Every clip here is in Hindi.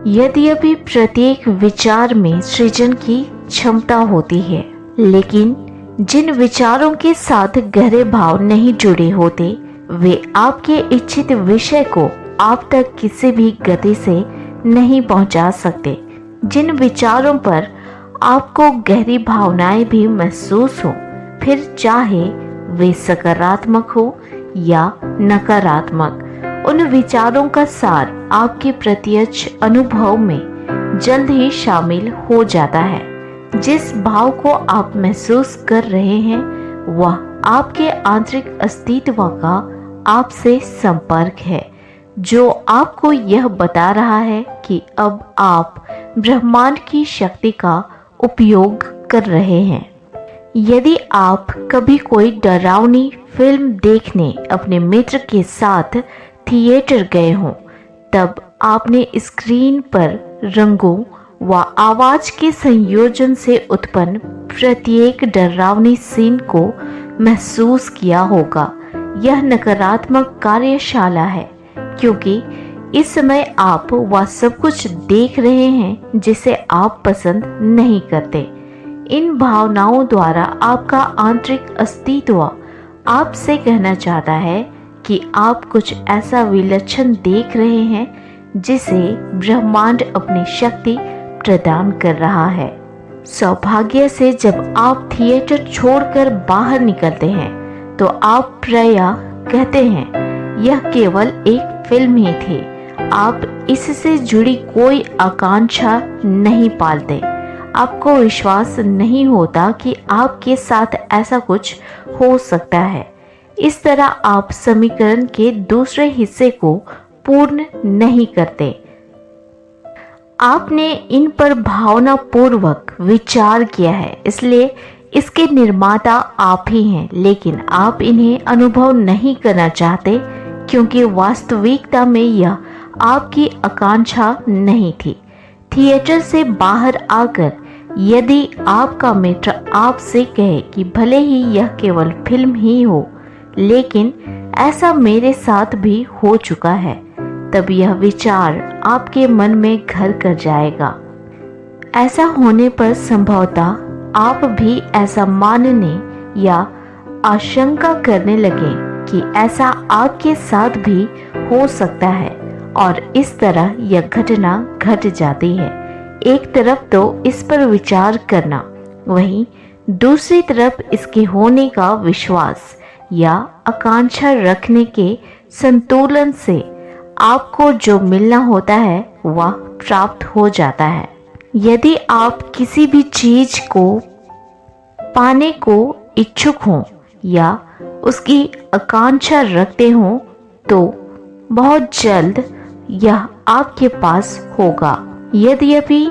यद्यपि प्रत्येक विचार में सृजन की क्षमता होती है, लेकिन जिन विचारों के साथ गहरे भाव नहीं जुड़े होते वे आपके इच्छित विषय को आप तक किसी भी गति से नहीं पहुंचा सकते। जिन विचारों पर आपको गहरी भावनाएं भी महसूस हो, फिर चाहे वे सकारात्मक हो या नकारात्मक, उन विचारों का सार आपके प्रत्यक्ष अनुभव में जल्द ही शामिल हो जाता है। जिस भाव को आप महसूस कर रहे हैं वह आपके आंतरिक अस्तित्व का आपसे संपर्क है, जो आपको यह बता रहा है कि अब आप ब्रह्मांड की शक्ति का उपयोग कर रहे हैं। यदि आप कभी कोई डरावनी फिल्म देखने अपने मित्र के साथ थिएटर गए हों, तब आपने स्क्रीन पर रंगों व आवाज के संयोजन से उत्पन्न प्रत्येक डरावनी सीन को महसूस किया होगा। यह नकारात्मक कार्यशाला है, क्योंकि इस समय आप वह सब कुछ देख रहे हैं जिसे आप पसंद नहीं करते। इन भावनाओं द्वारा आपका आंतरिक अस्तित्व आपसे कहना चाहता है कि आप कुछ ऐसा विलक्षण देख रहे हैं जिसे ब्रह्मांड अपनी शक्ति प्रदान कर रहा है। सौभाग्य से जब आप थिएटर छोड़कर बाहर निकलते हैं तो आप प्रायः कहते हैं यह केवल एक फिल्म ही थी। आप इससे जुड़ी कोई आकांक्षा नहीं पालते। आपको विश्वास नहीं होता कि आपके साथ ऐसा कुछ हो सकता है। इस तरह आप समीकरण के दूसरे हिस्से को पूर्ण नहीं करते। आपने इन पर भावनापूर्वक विचार किया है, इसलिए इसके निर्माता आप ही हैं, लेकिन आप इन्हें अनुभव नहीं करना चाहते क्योंकि वास्तविकता में यह आपकी आकांक्षा नहीं थी। थिएटर से बाहर आकर यदि आपका मित्र आपसे कहे कि भले ही यह केवल फिल्म ही हो, लेकिन ऐसा मेरे साथ भी हो चुका है, तब यह विचार आपके मन में घर कर जाएगा। ऐसा होने पर संभवतः आप भी ऐसा मानने या आशंका करने लगे कि ऐसा आपके साथ भी हो सकता है, और इस तरह यह घटना घट जाती है। एक तरफ तो इस पर विचार करना, वहीं दूसरी तरफ इसके होने का विश्वास या आकांक्षा रखने के संतुलन से आपको जो मिलना होता है वह प्राप्त हो जाता है। यदि आप किसी भी चीज को पाने को इच्छुक हों या उसकी आकांक्षा रखते हों, तो बहुत जल्द यह आपके पास होगा। यद्यपि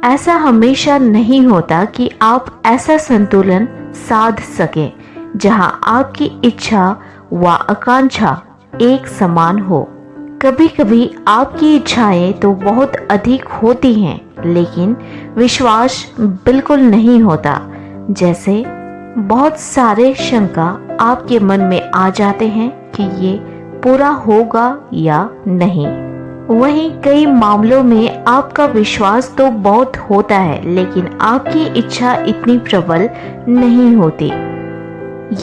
ऐसा हमेशा नहीं होता कि आप ऐसा संतुलन साध सकें जहां आपकी इच्छा व आकांक्षा एक समान हो। कभी कभी आपकी इच्छाएं तो बहुत अधिक होती हैं, लेकिन विश्वास बिल्कुल नहीं होता। जैसे बहुत सारे शंका आपके मन में आ जाते हैं कि ये पूरा होगा या नहीं। वहीं कई मामलों में आपका विश्वास तो बहुत होता है, लेकिन आपकी इच्छा इतनी प्रबल नहीं होती।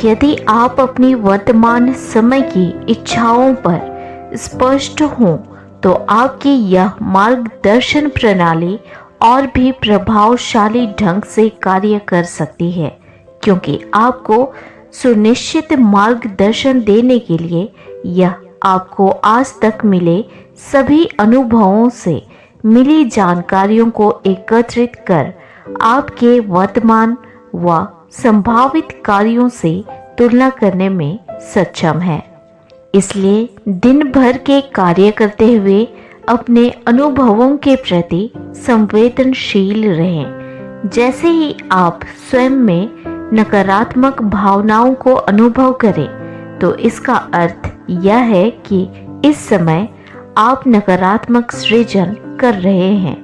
यदि आप अपनी वर्तमान समय की इच्छाओं पर स्पष्ट हों, तो आपकी यह मार्गदर्शन प्रणाली और भी प्रभावशाली ढंग से कार्य कर सकती है, क्योंकि आपको सुनिश्चित मार्गदर्शन देने के लिए यह आपको आज तक मिले सभी अनुभवों से मिली जानकारियों को एकत्रित कर आपके वर्तमान व संभावित कार्यों से तुलना करने में सक्षम है। इसलिए दिन भर के कार्य करते हुए अपने अनुभवों के प्रति संवेदनशील रहें। जैसे ही आप स्वयं में नकारात्मक भावनाओं को अनुभव करें, तो इसका अर्थ यह है कि इस समय आप नकारात्मक सृजन कर रहे हैं।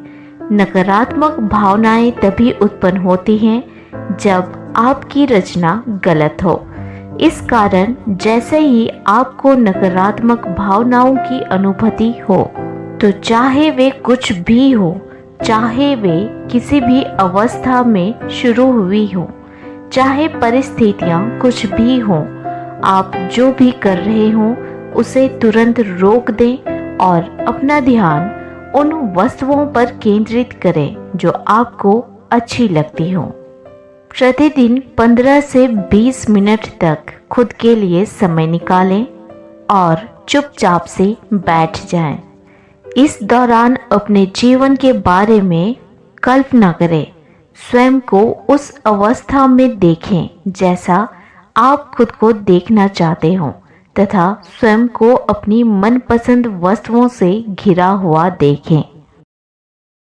नकारात्मक भावनाएं तभी उत्पन्न होती हैं जब आपकी रचना गलत हो। इस कारण जैसे ही आपको नकारात्मक भावनाओं की अनुभूति हो, तो चाहे वे कुछ भी हो, चाहे वे किसी भी अवस्था में शुरू हुई हो, चाहे परिस्थितियां कुछ भी हों, आप जो भी कर रहे हो उसे तुरंत रोक दें और अपना ध्यान उन वस्तुओं पर केंद्रित करें जो आपको अच्छी लगती हो। प्रतिदिन 15 से 20 मिनट तक खुद के लिए समय निकालें और चुपचाप से बैठ जाएं। इस दौरान अपने जीवन के बारे में कल्पना करें, स्वयं को उस अवस्था में देखें जैसा आप खुद को देखना चाहते हो तथा स्वयं को अपनी मनपसंद वस्तुओं से घिरा हुआ देखें।